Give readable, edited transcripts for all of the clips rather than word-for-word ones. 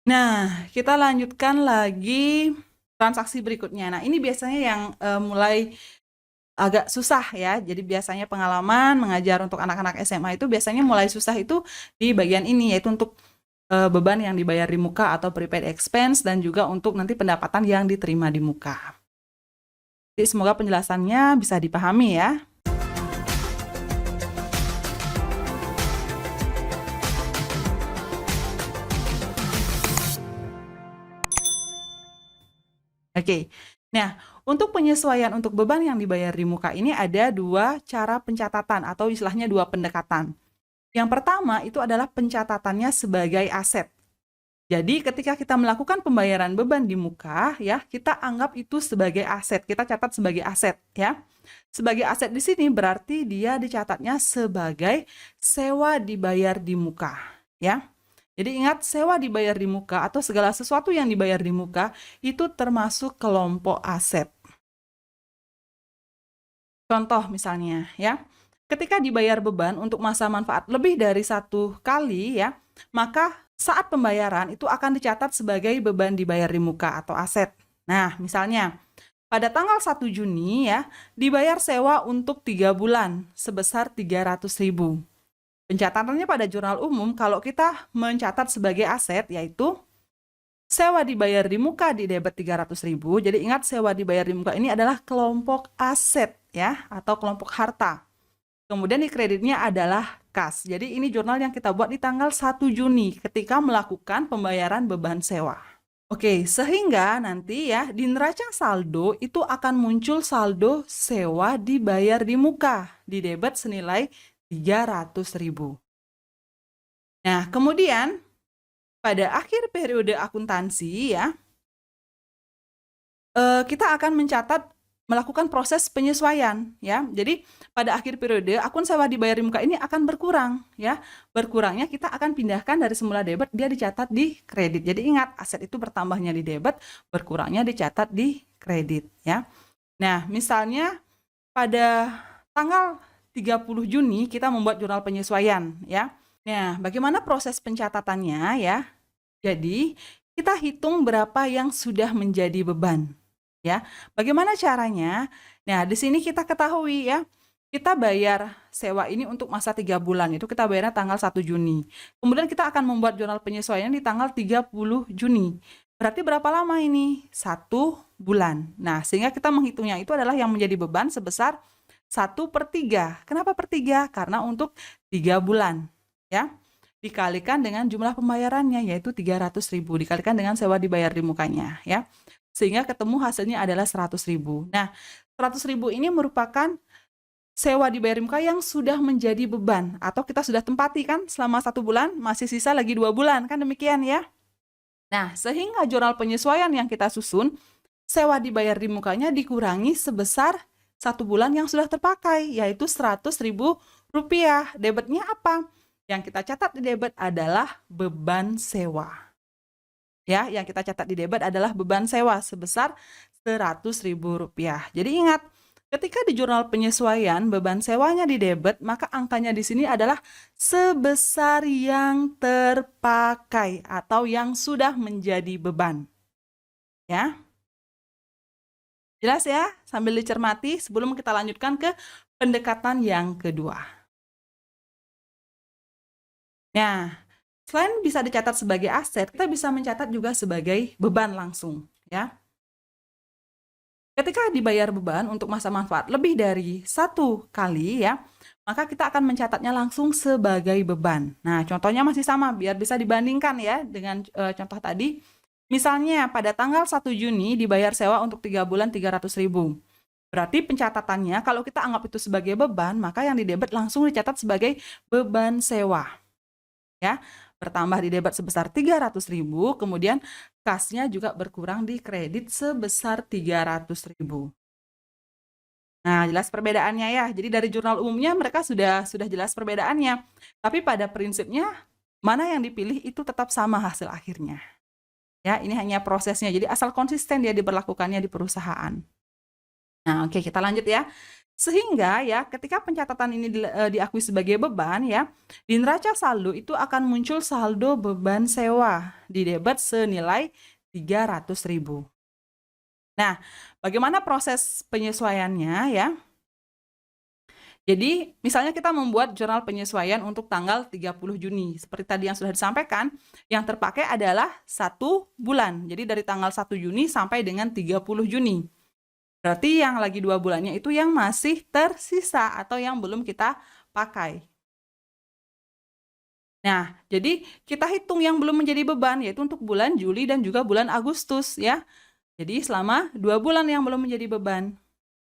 Nah, kita lanjutkan lagi transaksi berikutnya. Nah, ini biasanya yang mulai agak susah ya. Jadi biasanya pengalaman mengajar untuk anak-anak SMA itu biasanya mulai susah itu di bagian ini, yaitu untuk beban yang dibayar di muka atau prepaid expense, dan juga untuk nanti pendapatan yang diterima di muka. Jadi semoga penjelasannya bisa dipahami ya. Oke, nah untuk penyesuaian untuk beban yang dibayar di muka ini ada dua cara pencatatan atau istilahnya dua pendekatan. Yang pertama itu adalah pencatatannya sebagai aset. Jadi ketika kita melakukan pembayaran beban di muka ya, kita anggap itu sebagai aset, kita catat sebagai aset ya. Sebagai aset di sini berarti dia dicatatnya sebagai sewa dibayar di muka ya. Jadi ingat, sewa dibayar di muka atau segala sesuatu yang dibayar di muka itu termasuk kelompok aset. Contoh misalnya ya, ketika dibayar beban untuk masa manfaat lebih dari 1 kali ya, maka saat pembayaran itu akan dicatat sebagai beban dibayar di muka atau aset. Nah, misalnya pada tanggal 1 Juni ya, dibayar sewa untuk 3 bulan sebesar 300.000. Pencatatannya pada jurnal umum kalau kita mencatat sebagai aset yaitu sewa dibayar di muka di debit 300.000. Jadi ingat, sewa dibayar di muka ini adalah kelompok aset ya, atau kelompok harta. Kemudian di kreditnya adalah kas. Jadi ini jurnal yang kita buat di tanggal 1 Juni ketika melakukan pembayaran beban sewa. Oke, sehingga nanti ya di neraca saldo itu akan muncul saldo sewa dibayar di muka di debit senilai 300.000. Nah, kemudian pada akhir periode akuntansi ya, kita akan melakukan proses penyesuaian ya. Jadi pada akhir periode akun sewa dibayar di muka ini akan berkurang ya. Berkurangnya kita akan pindahkan dari semula debit, dia dicatat di kredit. Jadi ingat, aset itu bertambahnya di debit, berkurangnya dicatat di kredit ya. Nah, misalnya pada tanggal 30 Juni kita membuat jurnal penyesuaian ya. Nah, bagaimana proses pencatatannya ya? Jadi, kita hitung berapa yang sudah menjadi beban ya. Bagaimana caranya? Nah, di sini kita ketahui ya, kita bayar sewa ini untuk masa 3 bulan, itu kita bayarnya tanggal 1 Juni. Kemudian kita akan membuat jurnal penyesuaian di tanggal 30 Juni. Berarti berapa lama ini? 1 bulan. Nah, sehingga kita menghitungnya itu adalah yang menjadi beban sebesar 1/3. Kenapa per 3? Karena untuk 3 bulan ya. Dikalikan dengan jumlah pembayarannya yaitu 300.000, dikalikan dengan sewa dibayar di mukanya ya. Sehingga ketemu hasilnya adalah 100.000. Nah, 100.000 ini merupakan sewa dibayar di muka yang sudah menjadi beban atau kita sudah tempati kan selama 1 bulan, masih sisa lagi 2 bulan kan, demikian ya. Nah, sehingga jurnal penyesuaian yang kita susun, sewa dibayar di mukanya dikurangi sebesar 1 bulan yang sudah terpakai, yaitu 100.000 rupiah. Debitnya apa? Yang kita catat di debit adalah beban sewa. Ya, yang kita catat di debit adalah beban sewa sebesar 100.000 rupiah. Jadi ingat, ketika di jurnal penyesuaian beban sewanya di debit, maka angkanya di sini adalah sebesar yang terpakai atau yang sudah menjadi beban. Ya. Jelas ya? Sambil dicermati sebelum kita lanjutkan ke pendekatan yang kedua. Nah, selain bisa dicatat sebagai aset, kita bisa mencatat juga sebagai beban langsung, ya. Ketika dibayar beban untuk masa manfaat lebih dari 1 kali, ya, maka kita akan mencatatnya langsung sebagai beban. Nah, contohnya masih sama, biar bisa dibandingkan ya dengan contoh tadi. Misalnya pada tanggal 1 Juni dibayar sewa untuk 3 bulan 300.000. Berarti pencatatannya kalau kita anggap itu sebagai beban, maka yang di debit langsung dicatat sebagai beban sewa. Ya, bertambah di debit sebesar 300.000, kemudian kasnya juga berkurang di kredit sebesar 300.000. Nah, jelas perbedaannya ya. Jadi dari jurnal umumnya mereka sudah jelas perbedaannya. Tapi pada prinsipnya mana yang dipilih itu tetap sama hasil akhirnya. Ya, ini hanya prosesnya. Jadi asal konsisten dia diberlakukannya di perusahaan. Nah, oke, kita lanjut ya. Sehingga ya ketika pencatatan ini diakui sebagai beban ya, di neraca saldo itu akan muncul saldo beban sewa didebet senilai 300.000. Nah, bagaimana proses penyesuaiannya ya? Jadi, misalnya kita membuat jurnal penyesuaian untuk tanggal 30 Juni. Seperti tadi yang sudah disampaikan, yang terpakai adalah 1 bulan. Jadi dari tanggal 1 Juni sampai dengan 30 Juni. Berarti yang lagi 2 bulannya itu yang masih tersisa atau yang belum kita pakai. Nah, jadi kita hitung yang belum menjadi beban, yaitu untuk bulan Juli dan juga bulan Agustus ya. Jadi selama 2 bulan yang belum menjadi beban.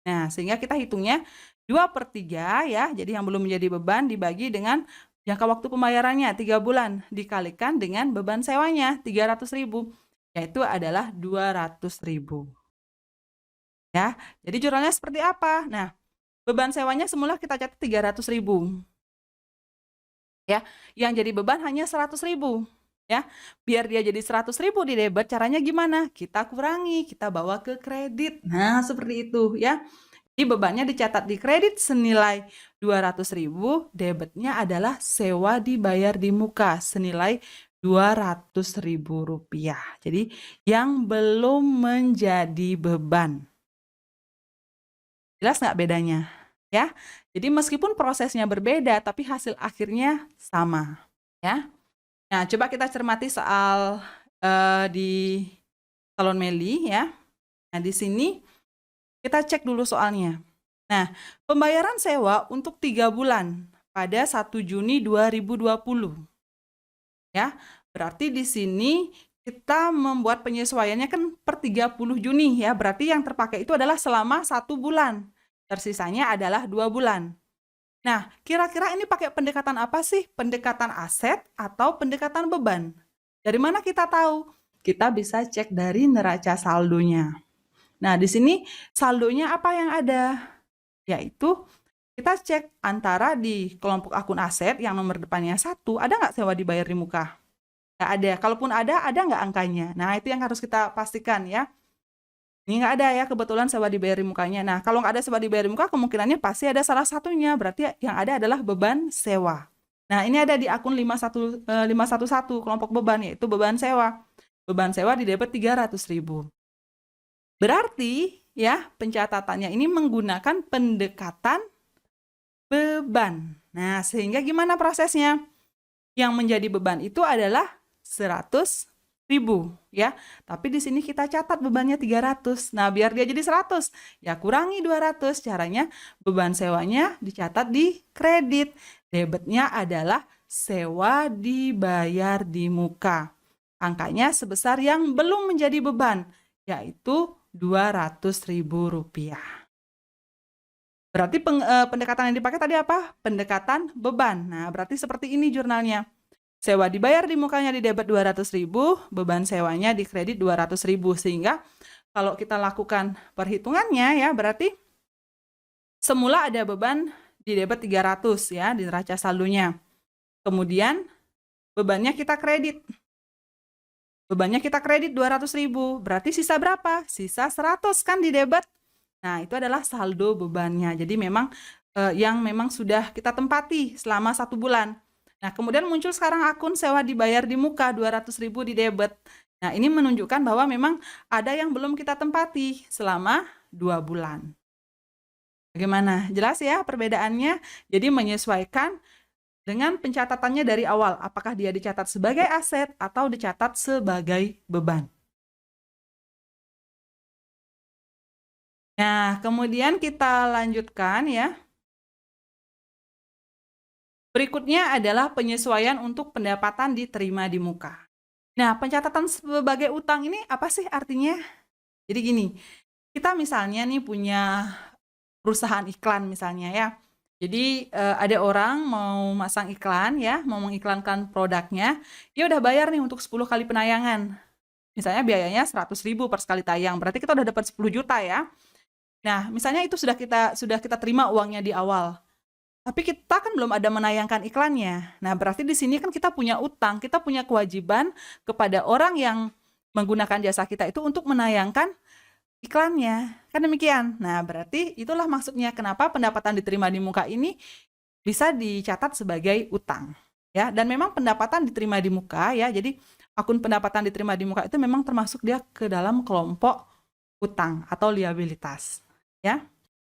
Nah, sehingga kita hitungnya 2/3 ya, jadi yang belum menjadi beban dibagi dengan jangka waktu pembayarannya 3 bulan, dikalikan dengan beban sewanya 300.000, yaitu adalah 200.000. Ya, jadi jurnalnya seperti apa? Nah, beban sewanya semula kita catat 300.000. Ya, yang jadi beban hanya 100.000. Ya, biar dia jadi 100.000 di debit, caranya gimana? Kita kurangi, kita bawa ke kredit. Nah, seperti itu ya. Jadi bebannya dicatat di kredit senilai 200.000, debitnya adalah sewa dibayar di muka senilai 200.000 rupiah. Jadi yang belum menjadi beban. Jelas nggak bedanya? Ya, jadi meskipun prosesnya berbeda, tapi hasil akhirnya sama. Ya. Nah, coba kita cermati soal di Salon Meli ya. Nah, di sini kita cek dulu soalnya. Nah, pembayaran sewa untuk 3 bulan pada 1 Juni 2020. Ya, berarti di sini kita membuat penyesuaiannya kan per 30 Juni ya. Berarti yang terpakai itu adalah selama 1 bulan. Tersisanya adalah 2 bulan. Nah, kira-kira ini pakai pendekatan apa sih? Pendekatan aset atau pendekatan beban? Dari mana kita tahu? Kita bisa cek dari neraca saldonya. Nah, di sini saldonya apa yang ada? Yaitu kita cek antara di kelompok akun aset yang nomor depannya 1, ada nggak sewa dibayar di muka? Nggak ada. Kalaupun ada nggak angkanya? Nah, itu yang harus kita pastikan ya. Ini nggak ada ya, kebetulan sewa dibayar di mukanya. Nah, kalau nggak ada sewa dibayar di muka, kemungkinannya pasti ada salah satunya. Berarti yang ada adalah beban sewa. Nah, ini ada di akun 511 kelompok beban, yaitu beban sewa. Beban sewa didebet 300.000. Berarti ya pencatatannya ini menggunakan pendekatan beban. Nah, sehingga gimana prosesnya? Yang menjadi beban itu adalah 100.000 ya. Tapi di sini kita catat bebannya 300. Nah, biar dia jadi 100, ya kurangi 200. Caranya beban sewanya dicatat di kredit. Debitnya adalah sewa dibayar di muka. Angkanya sebesar yang belum menjadi beban, yaitu 200.000 rupiah. Berarti pendekatan yang dipakai tadi apa? Pendekatan beban. Nah, berarti seperti ini jurnalnya. Sewa dibayar di mukanya di debit 200.000, beban sewanya di kredit 200.000. Sehingga kalau kita lakukan perhitungannya ya, berarti semula ada beban di debit 300 ya, di neraca saldonya. Kemudian bebannya kita kredit. Bebannya kita kredit 200.000, berarti sisa berapa? Sisa 100 kan di debit. Nah, itu adalah saldo bebannya. Jadi memang yang memang sudah kita tempati selama 1 bulan. Nah, kemudian muncul sekarang akun sewa dibayar di muka 200.000 di debit. Nah, ini menunjukkan bahwa memang ada yang belum kita tempati selama 2 bulan. Bagaimana? Jelas ya perbedaannya? Jadi menyesuaikan dengan pencatatannya dari awal, apakah dia dicatat sebagai aset atau dicatat sebagai beban. Nah, kemudian kita lanjutkan ya. Berikutnya adalah penyesuaian untuk pendapatan diterima di muka. Nah, pencatatan sebagai utang ini apa sih artinya? Jadi gini, kita misalnya nih punya perusahaan iklan misalnya ya. Jadi ada orang mau masang iklan ya, mau mengiklankan produknya, dia udah bayar nih untuk 10 kali penayangan. Misalnya biayanya 100.000 per sekali tayang, berarti kita udah dapat 10 juta ya. Nah, misalnya itu sudah kita terima uangnya di awal. Tapi kita kan belum ada menayangkan iklannya. Nah, berarti di sini kan kita punya utang, kita punya kewajiban kepada orang yang menggunakan jasa kita itu untuk menayangkan iklannya, kan demikian. Nah, berarti itulah maksudnya kenapa pendapatan diterima di muka ini bisa dicatat sebagai utang, ya. Dan memang pendapatan diterima di muka, ya. Jadi akun pendapatan diterima di muka itu memang termasuk dia ke dalam kelompok utang atau liabilitas, ya.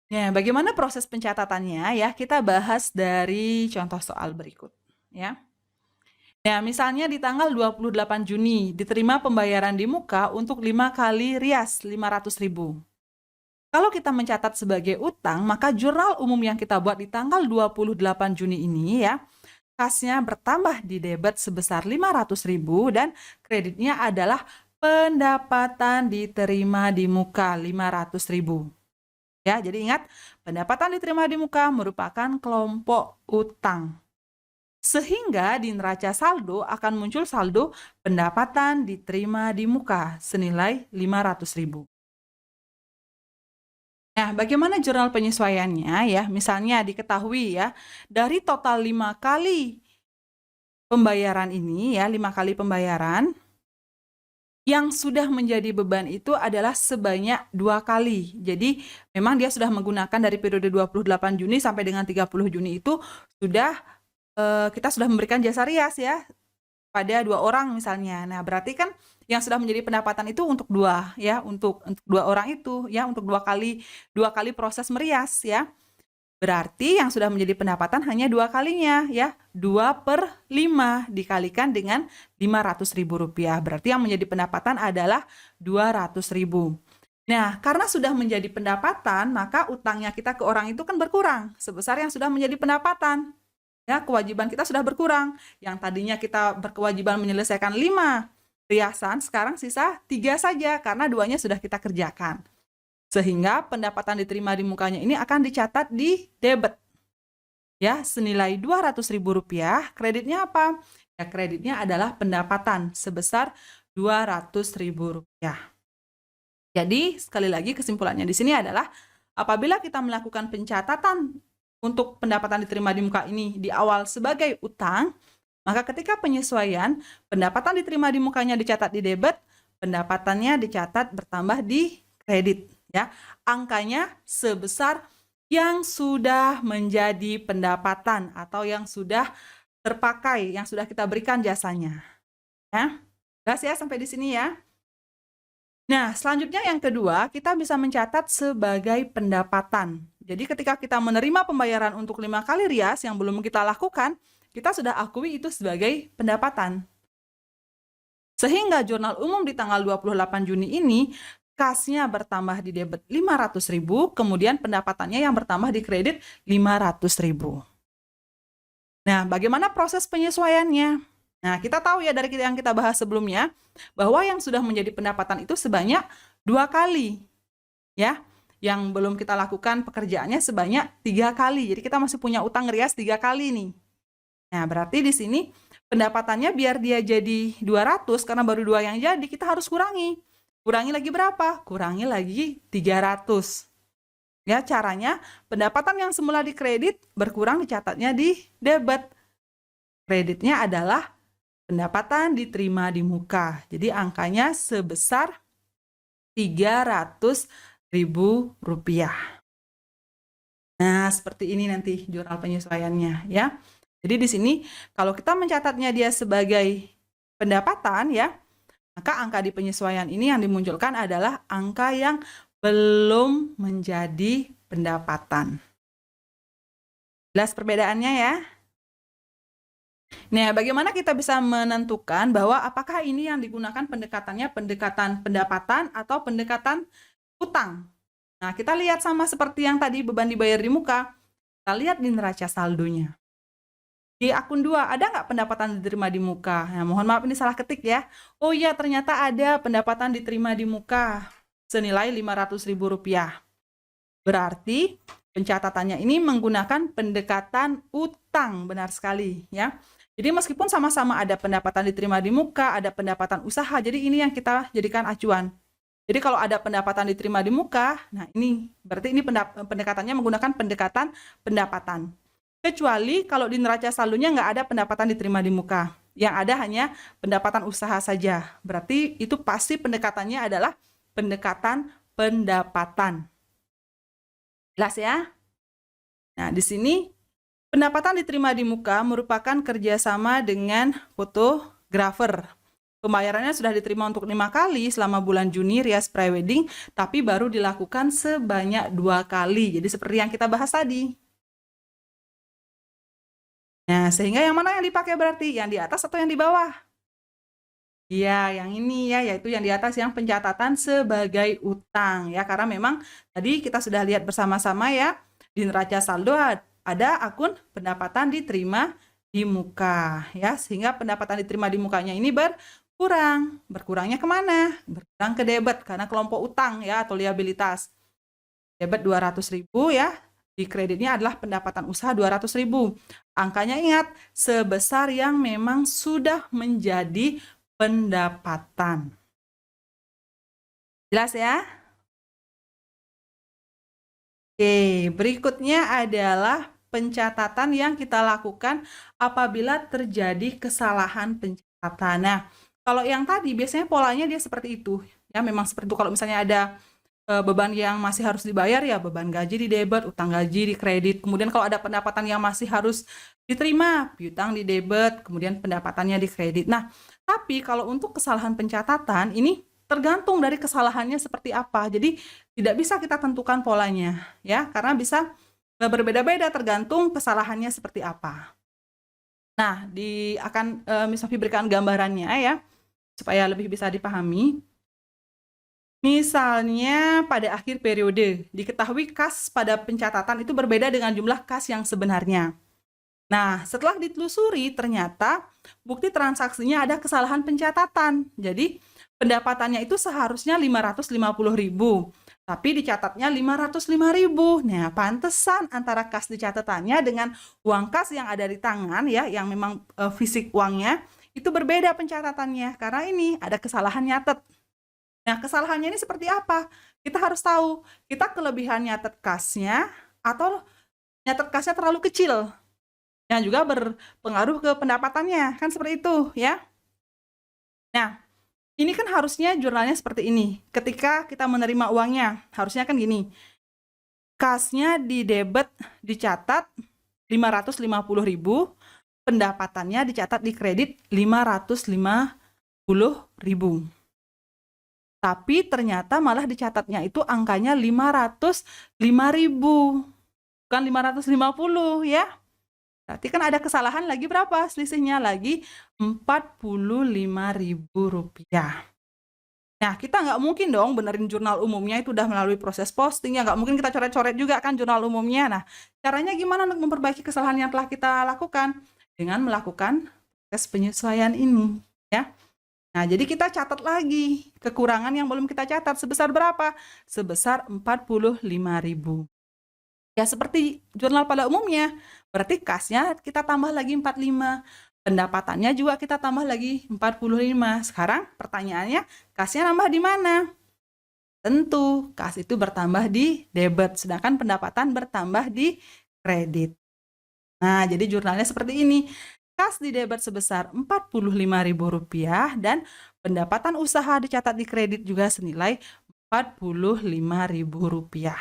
Nah, bagaimana proses pencatatannya ya? Kita bahas dari contoh soal berikut, ya. Nah, misalnya di tanggal 28 Juni diterima pembayaran di muka untuk 5 kali rias 500.000. Kalau kita mencatat sebagai utang, maka jurnal umum yang kita buat di tanggal 28 Juni ini ya, kasnya bertambah di debit sebesar 500.000 dan kreditnya adalah pendapatan diterima di muka 500.000. Ya, jadi ingat, pendapatan diterima di muka merupakan kelompok utang. Sehingga di neraca saldo akan muncul saldo pendapatan diterima di muka senilai 500.000. Nah, bagaimana jurnal penyesuaiannya ya? Misalnya diketahui ya, dari total 5 kali pembayaran ini ya, 5 kali pembayaran, yang sudah menjadi beban itu adalah sebanyak 2 kali. Jadi memang dia sudah menggunakan dari periode 28 Juni sampai dengan 30 Juni itu sudah kita sudah memberikan jasa rias ya pada 2 orang misalnya. Nah, berarti kan yang sudah menjadi pendapatan itu untuk 2 ya, untuk 2 orang itu ya, untuk 2 kali proses merias ya. Berarti yang sudah menjadi pendapatan hanya 2 kalinya ya, 2/5 dikalikan dengan Rp500.000. Berarti yang menjadi pendapatan adalah Rp200.000. Nah, karena sudah menjadi pendapatan, maka utangnya kita ke orang itu kan berkurang sebesar yang sudah menjadi pendapatan. Ya, kewajiban kita sudah berkurang. Yang tadinya kita berkewajiban menyelesaikan 5 riasan, sekarang sisa 3 saja karena 2-nya sudah kita kerjakan. Sehingga pendapatan diterima di mukanya ini akan dicatat di debit. Ya, senilai Rp200.000. Kreditnya apa? Ya, kreditnya adalah pendapatan sebesar Rp200.000. Jadi, sekali lagi kesimpulannya di sini adalah apabila kita melakukan pencatatan untuk pendapatan diterima di muka ini di awal sebagai utang, maka ketika penyesuaian, pendapatan diterima di mukanya dicatat di debit, pendapatannya dicatat bertambah di kredit. Ya, angkanya sebesar yang sudah menjadi pendapatan atau yang sudah terpakai, yang sudah kita berikan jasanya. Ya, jelas ya sampai di sini ya. Nah, selanjutnya yang kedua, kita bisa mencatat sebagai pendapatan. Jadi ketika kita menerima pembayaran untuk 5 kali rias yang belum kita lakukan, kita sudah akui itu sebagai pendapatan. Sehingga jurnal umum di tanggal 28 Juni ini kasnya bertambah di debit 500.000, kemudian pendapatannya yang bertambah di kredit 500.000. Nah, bagaimana proses penyesuaiannya? Nah, kita tahu ya dari yang kita bahas sebelumnya, bahwa yang sudah menjadi pendapatan itu sebanyak 2 kali. Ya, yang belum kita lakukan pekerjaannya sebanyak 3 kali. Jadi kita masih punya utang rias 3 kali nih. Nah, berarti di sini pendapatannya biar dia jadi 200, karena baru 2 yang jadi, kita harus kurangi. Kurangi lagi berapa? Kurangi lagi 300. Ya, caranya pendapatan yang semula dikredit berkurang dicatatnya di debit. Kreditnya adalah pendapatan diterima di muka. Jadi angkanya sebesar Rp300.000. Nah, seperti ini nanti jurnal penyesuaiannya ya. Jadi di sini kalau kita mencatatnya dia sebagai pendapatan ya, maka angka di penyesuaian ini yang dimunculkan adalah angka yang belum menjadi pendapatan. Jelas perbedaannya ya? Nah, bagaimana kita bisa menentukan bahwa apakah ini yang digunakan pendekatannya pendekatan pendapatan atau pendekatan utang? Nah, kita lihat sama seperti yang tadi beban dibayar di muka. Kita lihat di neraca saldonya. Di akun 2, ada nggak pendapatan diterima di muka? Nah, mohon maaf ini salah ketik ya. Oh iya, ternyata ada pendapatan diterima di muka senilai Rp500.000. Berarti pencatatannya ini menggunakan pendekatan utang, benar sekali ya. Jadi meskipun sama-sama ada pendapatan diterima di muka, ada pendapatan usaha, jadi ini yang kita jadikan acuan. Jadi kalau ada pendapatan diterima di muka, nah ini berarti ini pendekatannya menggunakan pendekatan pendapatan. Kecuali kalau di neraca saldonya nggak ada pendapatan diterima di muka. Yang ada hanya pendapatan usaha saja. Berarti itu pasti pendekatannya adalah pendekatan pendapatan. Jelas ya? Nah, di sini pendapatan diterima di muka merupakan kerjasama dengan fotografer. pembayarannya sudah diterima untuk 5 kali selama bulan Juni rias prewedding, tapi baru dilakukan sebanyak 2 kali. Jadi seperti yang kita bahas tadi. Nah, sehingga yang mana yang dipakai berarti? Yang di atas atau yang di bawah? Iya, yang ini ya, yaitu yang di atas yang pencatatan sebagai utang ya, karena memang tadi kita sudah lihat bersama-sama ya, di neraca saldo ada akun pendapatan diterima di muka ya, sehingga pendapatan diterima di mukanya ini berkurang. Berkurangnya kemana? Berkurang ke debit karena kelompok utang ya atau liabilitas. Debit 200.000 ya, di kreditnya adalah pendapatan usaha 200.000. Angkanya ingat, sebesar yang memang sudah menjadi pendapatan. Jelas ya? Oke, berikutnya adalah pencatatan yang kita lakukan apabila terjadi kesalahan pencatatan. Nah, kalau yang tadi biasanya polanya dia seperti itu. Ya, memang seperti itu. Kalau misalnya ada beban yang masih harus dibayar ya, beban gaji di debit, utang gaji di kredit. Kemudian kalau ada pendapatan yang masih harus diterima, piutang di debit, kemudian pendapatannya di kredit. Nah, tapi kalau untuk kesalahan pencatatan ini tergantung dari kesalahannya seperti apa. Jadi tidak bisa kita tentukan polanya ya, karena bisa berbeda-beda tergantung kesalahannya seperti apa. Nah, akan Miss Sofi berikan gambarannya ya, supaya lebih bisa dipahami. Misalnya pada akhir periode, diketahui kas pada pencatatan itu berbeda dengan jumlah kas yang sebenarnya. Nah, setelah ditelusuri, ternyata bukti transaksinya ada kesalahan pencatatan. Jadi, pendapatannya itu seharusnya 550.000, tapi dicatatnya 505.000. Nah, pantesan antara kas di catatannya dengan uang kas yang ada di tangan, ya, yang memang fisik uangnya, itu berbeda pencatatannya. Karena ini ada kesalahan nyatet. Nah, kesalahannya ini seperti apa? Kita harus tahu, kita kelebihan nyatet kasnya atau nyatet kasnya terlalu kecil. Yang juga berpengaruh ke pendapatannya, kan seperti itu ya. Nah, ini kan harusnya jurnalnya seperti ini. Ketika kita menerima uangnya, harusnya kan gini. Kasnya di debit dicatat 550.000, pendapatannya dicatat di kredit 550.000. Tapi ternyata malah dicatatnya itu angkanya 505.000, bukan 550 ya. Berarti kan ada kesalahan lagi berapa? Selisihnya lagi 45.000 rupiah. Nah, kita nggak mungkin dong benerin jurnal umumnya, itu udah melalui proses posting, ya nggak mungkin kita coret-coret juga kan jurnal umumnya. Nah, caranya gimana untuk memperbaiki kesalahan yang telah kita lakukan? Dengan melakukan proses penyesuaian ini, ya. Nah, jadi kita catat lagi kekurangan yang belum kita catat sebesar berapa? Sebesar 45.000. Ya, seperti jurnal pada umumnya. Berarti kasnya kita tambah lagi 45. Pendapatannya juga kita tambah lagi 45. Sekarang pertanyaannya, kasnya nambah di mana? Tentu, kas itu bertambah di debit, sedangkan pendapatan bertambah di kredit. Nah, jadi jurnalnya seperti ini. Kas di debit sebesar Rp45.000 dan pendapatan usaha dicatat di kredit juga senilai Rp45.000.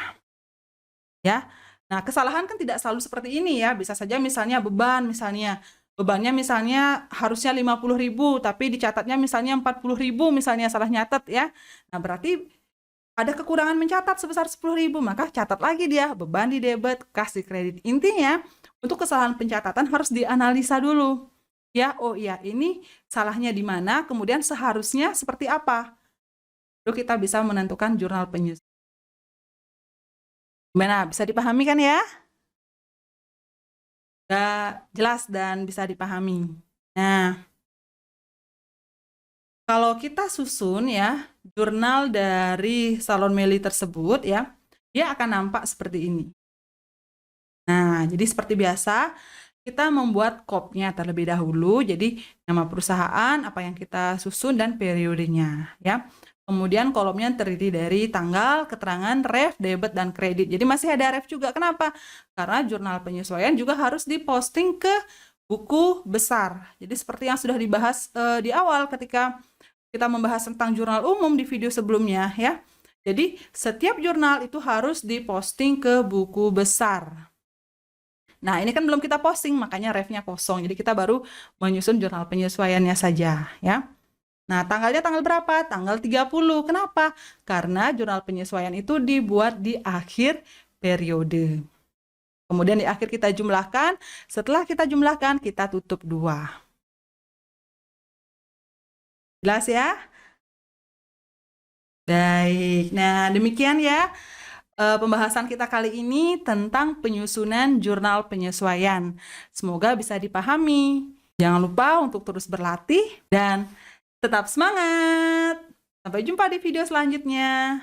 Ya. Nah, kesalahan kan tidak selalu seperti ini ya. Bisa saja misalnya bebannya misalnya harusnya 50.000 tapi dicatatnya misalnya 40.000 misalnya salah nyatet ya. Nah, berarti ada kekurangan mencatat sebesar 10.000, maka catat lagi dia beban di debit, kas di kredit. Intinya untuk kesalahan pencatatan harus dianalisa dulu. Ya, oh iya, ini salahnya di mana, kemudian seharusnya seperti apa. Lalu kita bisa menentukan jurnal penyesuaian. Gimana? Bisa dipahami kan ya? Sudah jelas dan bisa dipahami. Nah, kalau kita susun ya, jurnal dari Salon Meli tersebut ya, dia akan nampak seperti ini. Nah, jadi seperti biasa, kita membuat kopnya terlebih dahulu. Jadi, nama perusahaan, apa yang kita susun, dan periodenya. Ya. Kemudian kolomnya terdiri dari tanggal, keterangan, ref, debit, dan kredit. Jadi masih ada ref juga. Kenapa? Karena jurnal penyesuaian juga harus diposting ke buku besar. Jadi seperti yang sudah dibahas di awal ketika kita membahas tentang jurnal umum di video sebelumnya. Ya. Jadi setiap jurnal itu harus diposting ke buku besar. Nah, ini kan belum kita posting, makanya refnya kosong. Jadi kita baru menyusun jurnal penyesuaiannya saja, ya. Nah, tanggalnya tanggal berapa? Tanggal 30. Kenapa? Karena jurnal penyesuaian itu dibuat di akhir periode. Kemudian di akhir kita jumlahkan, setelah kita jumlahkan, kita tutup 2. Jelas ya? Baik, nah demikian ya pembahasan kita kali ini tentang penyusunan jurnal penyesuaian. Semoga bisa dipahami. Jangan lupa untuk terus berlatih dan tetap semangat. Sampai jumpa di video selanjutnya.